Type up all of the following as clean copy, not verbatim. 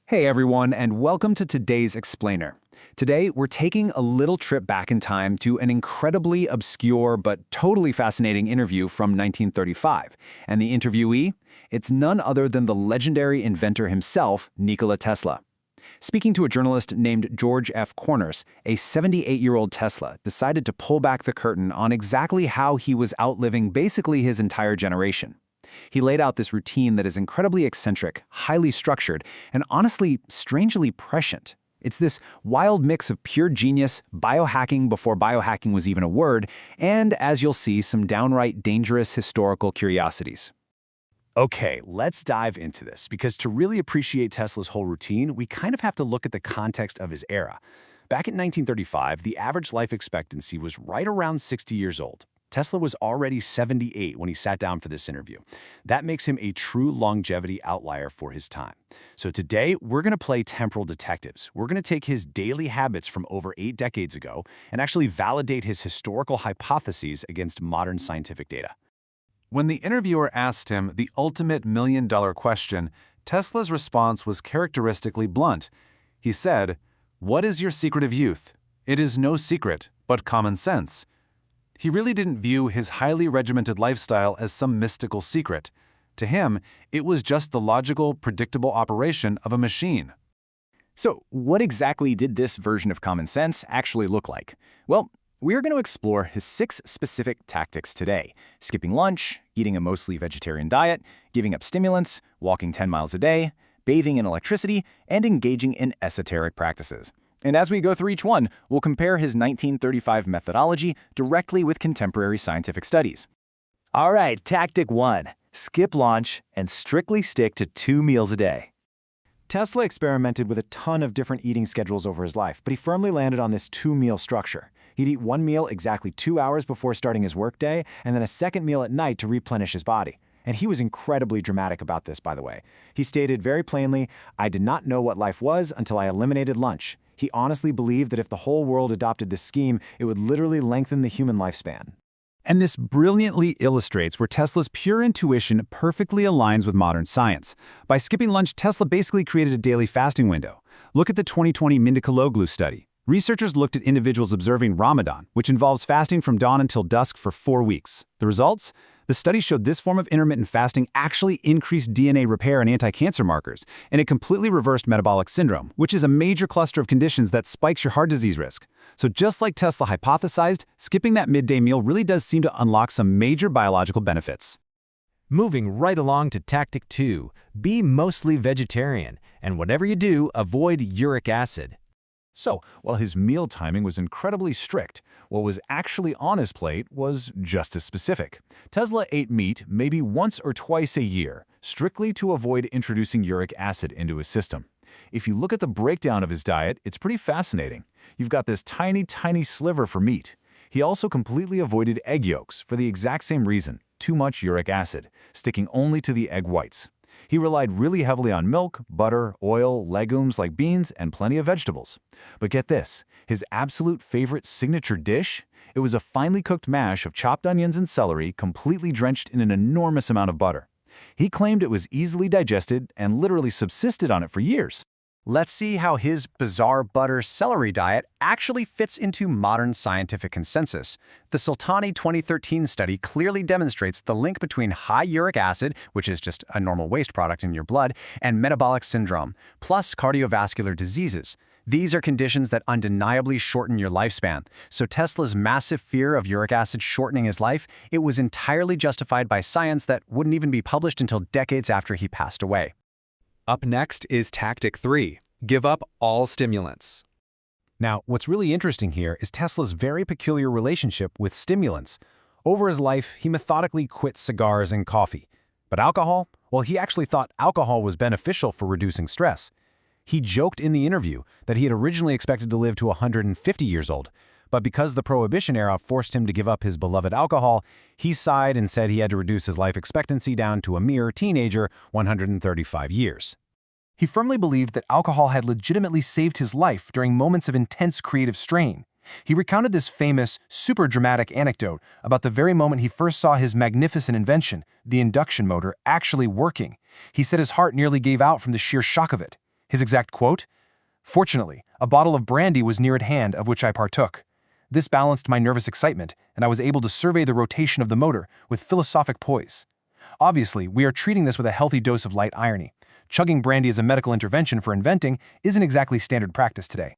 Hey everyone, and welcome to today's Explainer. Today, we're taking a little trip back in time to an incredibly obscure but totally fascinating interview from 1935. And the interviewee? It's none other than the legendary inventor himself, Nikola Tesla. Speaking to a journalist named George F. Corners, a 78-year-old Tesla decided to pull back the curtain on exactly how he was outliving basically his entire generation. He laid out this routine that is incredibly eccentric, highly structured, and honestly, strangely prescient. It's this wild mix of pure genius, biohacking before biohacking was even a word, and, as you'll see, some downright dangerous historical curiosities. Okay, let's dive into this, because to really appreciate Tesla's whole routine, we kind of have to look at the context of his era. Back in 1935, the average life expectancy was right around 60 years old. Tesla was already 78 when he sat down for this interview. That makes him a true longevity outlier for his time. So today, we're going to play temporal detectives. We're going to take his daily habits from over 8 decades ago and actually validate his historical hypotheses against modern scientific data. When the interviewer asked him the ultimate million-dollar question, Tesla's response was characteristically blunt. He said, "What is your secret of youth? It is no secret, but common sense." He really didn't view his highly regimented lifestyle as some mystical secret. To him, it was just the logical, predictable operation of a machine. So, what exactly did this version of common sense actually look like? Well, we're going to explore his 6 specific tactics today: skipping lunch, eating a mostly vegetarian diet, giving up stimulants, walking 10 miles a day, bathing in electricity, and engaging in esoteric practices. And as we go through each one, we'll compare his 1935 methodology directly with contemporary scientific studies. All right, tactic 1. Skip lunch and strictly stick to 2 meals a day. Tesla experimented with a ton of different eating schedules over his life, but he firmly landed on this 2-meal structure. He'd eat one meal exactly 2 hours before starting his workday, and then a second meal at night to replenish his body. And he was incredibly dramatic about this, by the way. He stated very plainly, "I did not know what life was until I eliminated lunch." He honestly believed that if the whole world adopted this scheme, it would literally lengthen the human lifespan. And this brilliantly illustrates where Tesla's pure intuition perfectly aligns with modern science. By skipping lunch, Tesla basically created a daily fasting window. Look at the 2020 Mindikaloglu study. Researchers looked at individuals observing Ramadan, which involves fasting from dawn until dusk for 4 weeks. The results? The study showed this form of intermittent fasting actually increased DNA repair and anti-cancer markers, and it completely reversed metabolic syndrome, which is a major cluster of conditions that spikes your heart disease risk. So just like Tesla hypothesized, skipping that midday meal really does seem to unlock some major biological benefits. Moving right along to tactic 2. Be mostly vegetarian, and whatever you do, avoid uric acid. So, while his meal timing was incredibly strict, what was actually on his plate was just as specific. Tesla ate meat maybe once or twice a year, strictly to avoid introducing uric acid into his system. If you look at the breakdown of his diet, it's pretty fascinating. You've got this tiny sliver for meat. He also completely avoided egg yolks for the exact same reason: too much uric acid, sticking only to the egg whites. He relied really heavily on milk, butter, oil, legumes like beans, and plenty of vegetables. But get this, his absolute favorite signature dish? It was a finely cooked mash of chopped onions and celery completely drenched in an enormous amount of butter. He claimed it was easily digested and literally subsisted on it for years. Let's see how his bizarre butter celery diet actually fits into modern scientific consensus. The Sultani 2013 study clearly demonstrates the link between high uric acid, which is just a normal waste product in your blood, and metabolic syndrome, plus cardiovascular diseases. These are conditions that undeniably shorten your lifespan. So Tesla's massive fear of uric acid shortening his life, it was entirely justified by science that wouldn't even be published until decades after he passed away. Up next is tactic 3. Give up all stimulants. Now, what's really interesting here is Tesla's very peculiar relationship with stimulants. Over his life, he methodically quit cigars and coffee. But alcohol? Well, he actually thought alcohol was beneficial for reducing stress. He joked in the interview that he had originally expected to live to 150 years old, but because the Prohibition era forced him to give up his beloved alcohol, he sighed and said he had to reduce his life expectancy down to a mere teenager, 135 years. He firmly believed that alcohol had legitimately saved his life during moments of intense creative strain. He recounted this famous, super dramatic anecdote about the very moment he first saw his magnificent invention, the induction motor, actually working. He said his heart nearly gave out from the sheer shock of it. His exact quote? "Fortunately, a bottle of brandy was near at hand of which I partook. This balanced my nervous excitement, and I was able to survey the rotation of the motor with philosophic poise. Obviously, we are treating this with a healthy dose of light irony. Chugging brandy as a medical intervention for inventing isn't exactly standard practice today."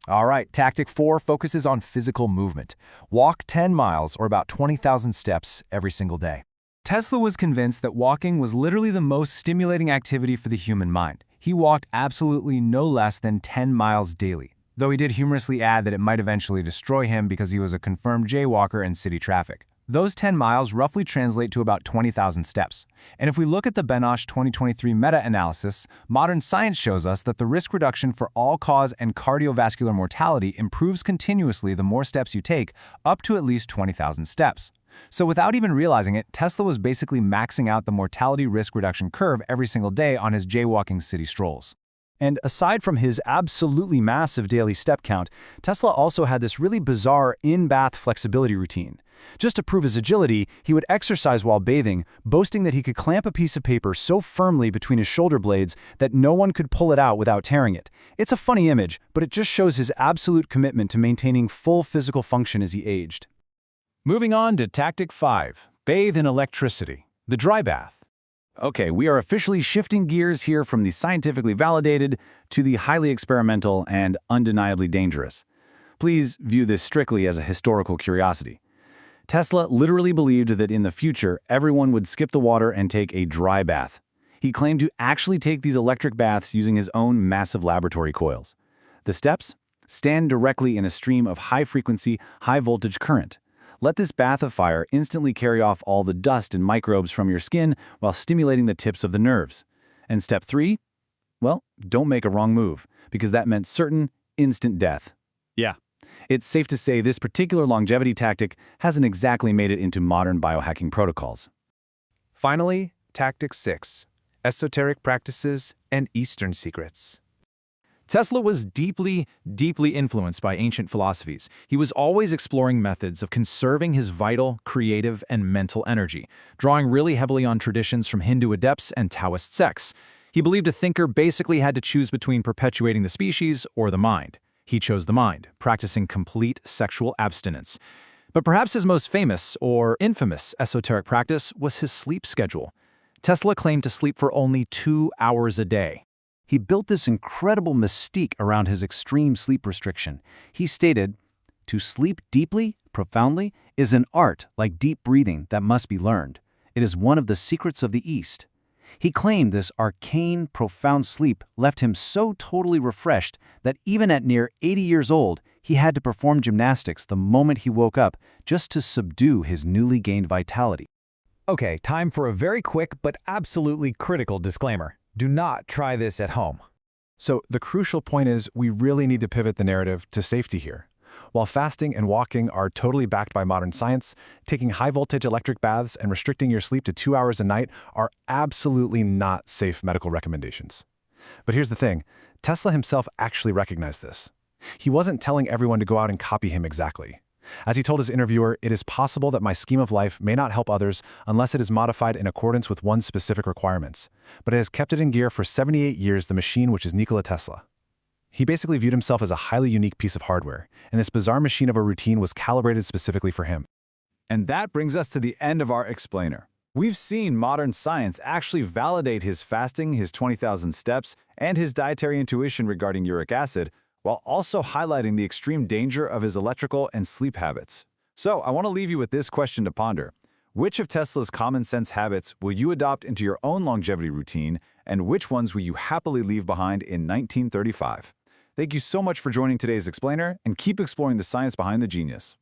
All right, Tactic 4 focuses on physical movement. Walk 10 miles or about 20,000 steps every single day. Tesla was convinced that walking was literally the most stimulating activity for the human mind. He walked absolutely no less than 10 miles daily, though he did humorously add that it might eventually destroy him because he was a confirmed jaywalker in city traffic. Those 10 miles roughly translate to about 20,000 steps. And if we look at the Benosh 2023 meta-analysis, modern science shows us that the risk reduction for all-cause and cardiovascular mortality improves continuously the more steps you take, up to at least 20,000 steps. So without even realizing it, Tesla was basically maxing out the mortality risk reduction curve every single day on his jaywalking city strolls. And aside from his absolutely massive daily step count, Tesla also had this really bizarre in-bath flexibility routine. Just to prove his agility, he would exercise while bathing, boasting that he could clamp a piece of paper so firmly between his shoulder blades that no one could pull it out without tearing it. It's a funny image, but it just shows his absolute commitment to maintaining full physical function as he aged. Moving on to Tactic 5, bathe in electricity, the dry bath. Okay, we are officially shifting gears here from the scientifically validated to the highly experimental and undeniably dangerous. Please view this strictly as a historical curiosity. Tesla literally believed that in the future, everyone would skip the water and take a dry bath. He claimed to actually take these electric baths using his own massive laboratory coils. The steps? Stand directly in a stream of high-frequency, high-voltage current. Let this bath of fire instantly carry off all the dust and microbes from your skin while stimulating the tips of the nerves. And step 3? Well, don't make a wrong move, because that meant certain, instant death. Yeah. It's safe to say this particular longevity tactic hasn't exactly made it into modern biohacking protocols. Finally, Tactic 6, esoteric practices and Eastern secrets. Tesla was deeply influenced by ancient philosophies. He was always exploring methods of conserving his vital, creative, and mental energy, drawing really heavily on traditions from Hindu adepts and Taoist sects. He believed a thinker basically had to choose between perpetuating the species or the mind. He chose the mind, practicing complete sexual abstinence. But perhaps his most famous or infamous esoteric practice was his sleep schedule. Tesla claimed to sleep for only 2 hours a day. He built this incredible mystique around his extreme sleep restriction. He stated, "To sleep deeply, profoundly, is an art like deep breathing that must be learned. It is one of the secrets of the East." He claimed this arcane, profound sleep left him so totally refreshed that even at near 80 years old, he had to perform gymnastics the moment he woke up just to subdue his newly gained vitality. Okay, time for a very quick but absolutely critical disclaimer. Do not try this at home. So the crucial point is we really need to pivot the narrative to safety here. While fasting and walking are totally backed by modern science, taking high-voltage electric baths and restricting your sleep to 2 hours a night are absolutely not safe medical recommendations. But here's the thing, Tesla himself actually recognized this. He wasn't telling everyone to go out and copy him exactly. As he told his interviewer, "It is possible that my scheme of life may not help others unless it is modified in accordance with one's specific requirements, but it has kept it in gear for 78 years, the machine which is Nikola Tesla." He basically viewed himself as a highly unique piece of hardware, and this bizarre machine of a routine was calibrated specifically for him. And that brings us to the end of our explainer. We've seen modern science actually validate his fasting, his 20,000 steps, and his dietary intuition regarding uric acid, while also highlighting the extreme danger of his electrical and sleep habits. So I want to leave you with this question to ponder. Which of Tesla's common sense habits will you adopt into your own longevity routine, and which ones will you happily leave behind in 1935? Thank you so much for joining today's explainer, and keep exploring the science behind the genius.